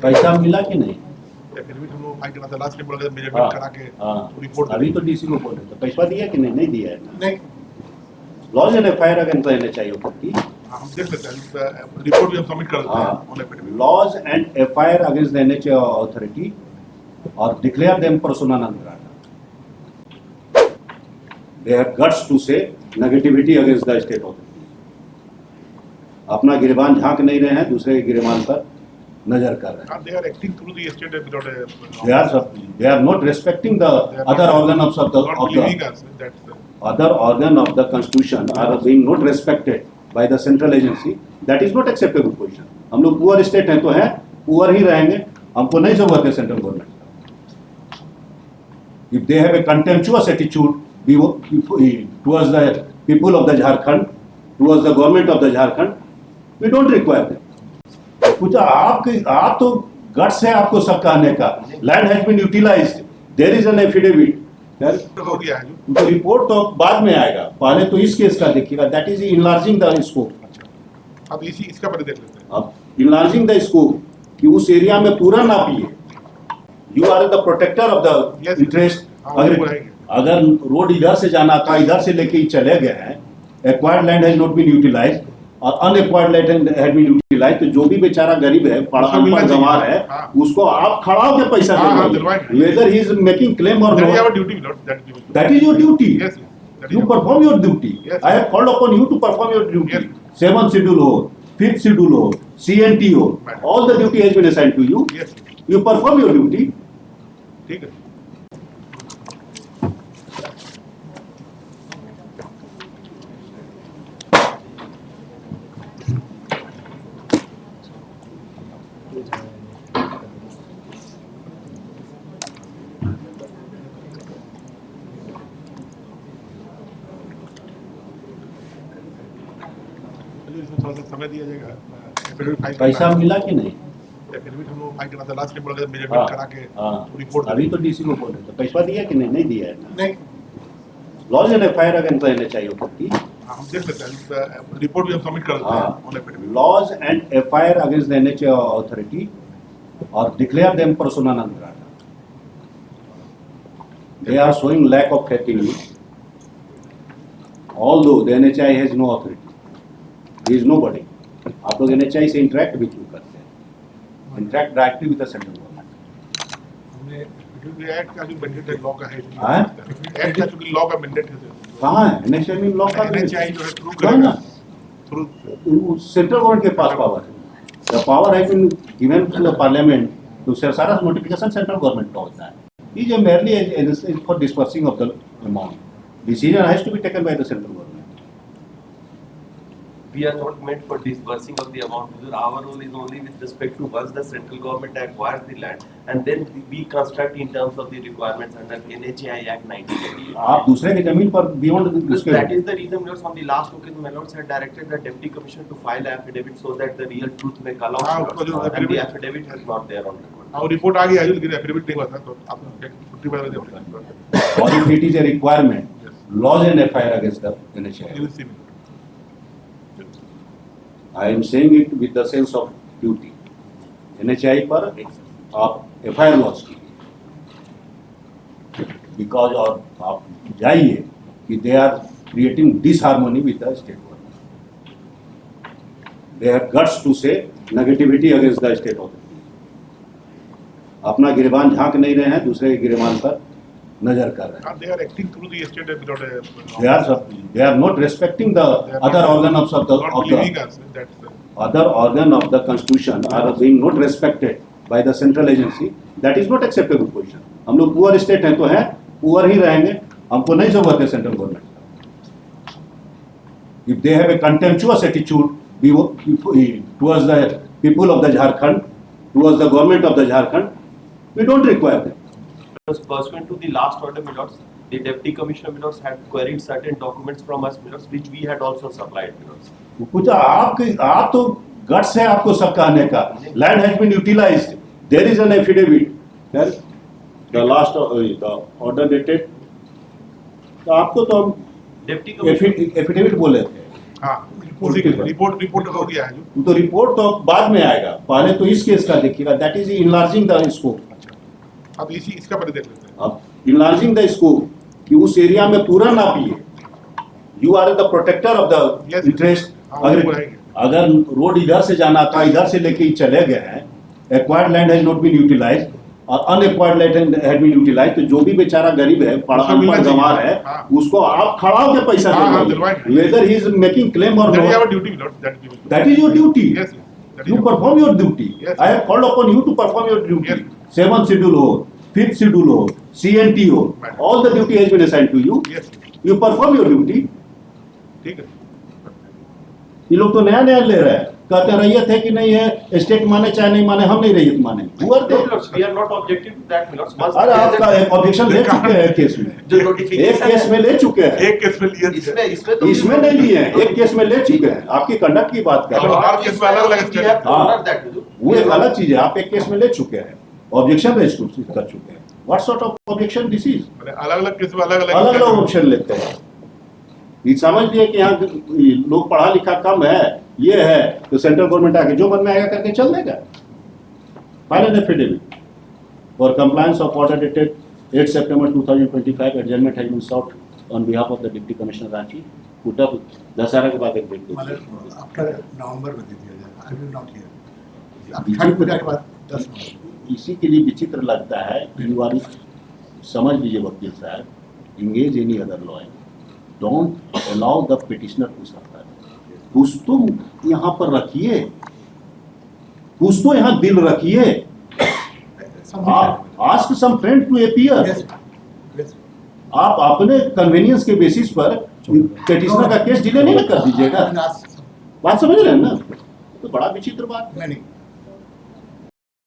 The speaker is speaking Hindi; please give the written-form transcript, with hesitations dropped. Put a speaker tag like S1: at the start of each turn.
S1: पैसा मिला कि नहीं?
S2: फिर भी हम लोग फाइट करना था लास्ट टाइम, बोला मेजरमेंट करा के रिपोर्ट
S1: अभी तो डीसी को बोले तो पैसा दिया कि नहीं? नहीं दिया है।
S2: नहीं,
S1: लॉज एंड एफआईआर अगेंस्ट रहने चाहिए होती।
S2: हम देख सकते हैं, रिपोर्ट भी हम सबमिट कर देते हैं on affidavit.
S1: Lodge and FIR against the NHA authority और declare them persona non grata. They have guts to say negativity against the state authority. अपना गिरबान झांक नहीं रहे हैं, दूसरे के गिरबान पर नजर कर रहे हैं।
S2: They are acting through the state without
S1: They are not respecting the other organ of the other organ of the constitution are being not respected by the central agency. That is not acceptable position. हम लोग पुअर स्टेट हैं तो हैं, पुअर ही रहेंगे, हमको नहीं जरूरत है central government. If they have a contemptuous attitude towards the people of the Jharkhand, towards the government of the Jharkhand, we don't require them. कुछ आप तो गट्स है आपको सब कहने का। Land has been utilised, there is an affidavit.
S2: हो गया है
S1: तो रिपोर्ट तो बाद में आएगा, पहले तो इस केस का देखिएगा। That is enlarging the scope.
S2: अब इसका पर देख लेते हैं।
S1: अब इनलार्जिंग द स्कोप कि उस एरिया में पूरा नापिए। You are the protector of the interest. अगर रोड इधर से जाना था, इधर से लेके चले गए हैं, acquired land has not been utilised और unacquired land has been utilised, तो जो भी बेचारा गरीब है, पढ़ा गंवार है, उसको आप खड़ा होकर पैसा देंगे, whether he is making claim or not. That is your duty. You perform your duty. I have called upon you to perform your duty. 7th schedule हो, 5th schedule हो, CNT हो, all the duty has been assigned to you. You perform your duty.
S2: ठीक है। इसमें थोड़ा सा समय दिया जाएगा।
S1: पैसा मिला कि नहीं?
S2: फिर भी हम लोग फाइट करना था लास्ट टाइम, बोला मेजरमेंट करा के रिपोर्ट।
S1: अभी तो डीसी को बोले तो पैसा दिया कि नहीं? नहीं दिया है।
S2: नहीं,
S1: लॉज एंड एफआईआर अगेंस्ट रहने चाहिए होती।
S2: हम देख सकते हैं, रिपोर्ट भी हम सबमिट कर देते हैं on affidavit.
S1: Lodge and FIR against the NHA authority और declare them persona non grata. They are showing lack of faith in you, although the NHI has no authority. He is nobody. आप लोग NHI से interact भी क्यों करते हैं? Interact directly with the central government.
S2: हमने एक्ट का जो मैंडेट है, लॉ का है।
S1: हाँ?
S2: एक्ट का जो लॉ का मैंडेट है।
S1: कहाँ है? NHI में लॉ का
S2: NHI जो है थ्रू
S1: कहाँ ना?
S2: थ्रू
S1: सेंट्रल गवर्नमेंट के पास पावर है। The power has been given to the parliament to सारा notification सेंट्रल गवर्नमेंट का होता है। He is merely for dispersing of the amount. Decision has to be taken by the central government.
S3: We are not meant for disbursing of the amount, because our role is only with respect to once the central government acquires the land, and then we construct in terms of the requirements under NHAI Act 1988.
S1: आप दूसरे की जमीन पर beyond
S3: That is the reason, Lords, on the last occasion, my Lords had directed the Deputy Commissioner to file affidavit so that the real truth may come out. And the affidavit is not there on record.
S2: और रिपोर्ट आ गई है, लेकिन एफिडेविट नहीं हुआ था, तो आप छुट्टी वाले दे देंगे।
S1: or if it is a requirement, laws and FIR against the NHI.
S2: You will see me.
S1: I am saying it with the sense of duty. NHI पर आप FIR लॉन्च कीजिए, because और आप जाइए कि they are creating disharmony with the state government. They have guts to say negativity against the state authority. अपना गिरबान झांक नहीं रहे हैं, दूसरे के गिरबान पर नजर कर रहे हैं।
S2: They are acting through the state without
S1: They are not respecting the other organ of the other organ of the constitution are being not respected by the central agency. That is not acceptable position. हम लोग पुअर स्टेट हैं तो हैं, पुअर ही रहेंगे, हमको नहीं जरूरत है central government. If they have a contemptuous attitude towards the people of the Jharkhand, towards the government of the Jharkhand, we don't require them.
S3: Pursuant to the last order, my Lords, the Deputy Commissioner, my Lords, had queried certain documents from us, my Lords, which we had also supplied, my Lords.
S1: कुछ आप तो गट्स है आपको सब कहने का। Land has been utilised, there is an affidavit. The last the order dated, तो आपको तो हम एफिडेविट बोले थे।
S2: हाँ उसी के रिपोर्ट हो गया है जो।
S1: तो रिपोर्ट तो बाद में आएगा, पहले तो इस केस का देखिएगा, that is enlarging the scope.
S2: अच्छा अब इसका पहले देख लेते हैं।
S1: अब इनलार्जिंग द स्कोप कि उस एरिया में पूरा नापिए, you are the protector of the
S2: Yes.
S1: Interest.
S2: हाँ,
S1: अगर
S2: वो आएंगे।
S1: अगर रोड इधर से जाना था, इधर से लेके ही चले गए हैं, acquired land has not been utilise और unacquired land has been utilise, तो जो भी बेचारा गरीब है, पढ़ा
S2: उसको मिलना
S1: अनपढ़
S2: चाहिए।
S1: गंवार है,
S2: हाँ।
S1: उसको आप खड़ा होकर पैसा
S2: हाँ, हाँ,
S1: दिलवाइए,
S2: दिलवाएंगे।
S1: Whether he is making claim or
S2: That is
S1: not,
S2: our duty, Lord. That is
S1: that is your duty.
S2: Yes, yes. That is
S1: You
S2: our-
S1: perform your duty.
S2: Yes.
S1: I have called upon you to perform your duty.
S2: Yes.
S1: 7th schedule हो, 5th schedule हो, CNT हो,
S2: Madam.
S1: all the duty has been assigned to you.
S2: Yes,
S1: You perform your duty.
S2: ठीक है।
S1: ये लोग तो नया नया ले रहे हैं, कहते हैं रैयत है कि नहीं है, स्टेट माने चाहे नहीं माने, हम नहीं रैयत माने। Who are they?
S3: No, Lords, we are not objecting to that, Lords. Once
S1: अरे
S3: the
S1: आपका
S3: gazette-
S1: एक ऑब्जेक्शन ले चुके हैं केस में,
S3: जो
S1: एक
S3: notification
S1: केस
S3: है,
S1: में ले चुके हैं,
S2: एक केस में लिए थे।
S3: इसमें तो
S1: इसमें नहीं लिए हैं, एक केस में ले चुके हैं। आपकी कंडक्ट की बात कर रहे
S2: हेलो,
S1: हैं,
S2: हर केस में अलग-अलग
S3: We have to
S1: हाँ।
S3: honor that, Lord.
S1: वो एक अलग चीज है। आप एक केस में ले चुके हैं, ऑब्जेक्शन रेज कर चुके हैं। What sort of objection this is?
S2: अलग-अलग केस में अलग-अलग
S1: अलग अलग ऑप्शन लेते हैं। ये समझ लिए कि यहाँ लोग पढ़ा लिखा कम है, ये है, तो सेंट्रल गवर्नमेंट आके जो मन में आएगा करके चल देगा। File an affidavit for compliance of order dated 8 September 2025 adjournment has been sought on behalf of the deputy commissioner Ranchi, put up Dussehra के बाद एक डेट दो।
S4: आफ्टर नवंबर में दे दिया जाए। I will not here. अब छठ पूजा के बाद 10 नवंबर।
S1: इसी के लिए विचित्र लगता है कि यू आर, समझ लीजिए वकील साहब, engage any other law, don't allow the petitioner to suffer. कुछ तो यहाँ पर रखिए, कुछ तो यहाँ दिल रखिए। Ask some friend to appear.
S4: Yes yes.
S1: आप अपने कन्वीनियंस के बेसिस पर पिटिशनर का केस डिले नहीं ना कर दीजिएगा। बात समझ रहे हैं ना? तो बड़ा विचित्र बात है।
S4: नहीं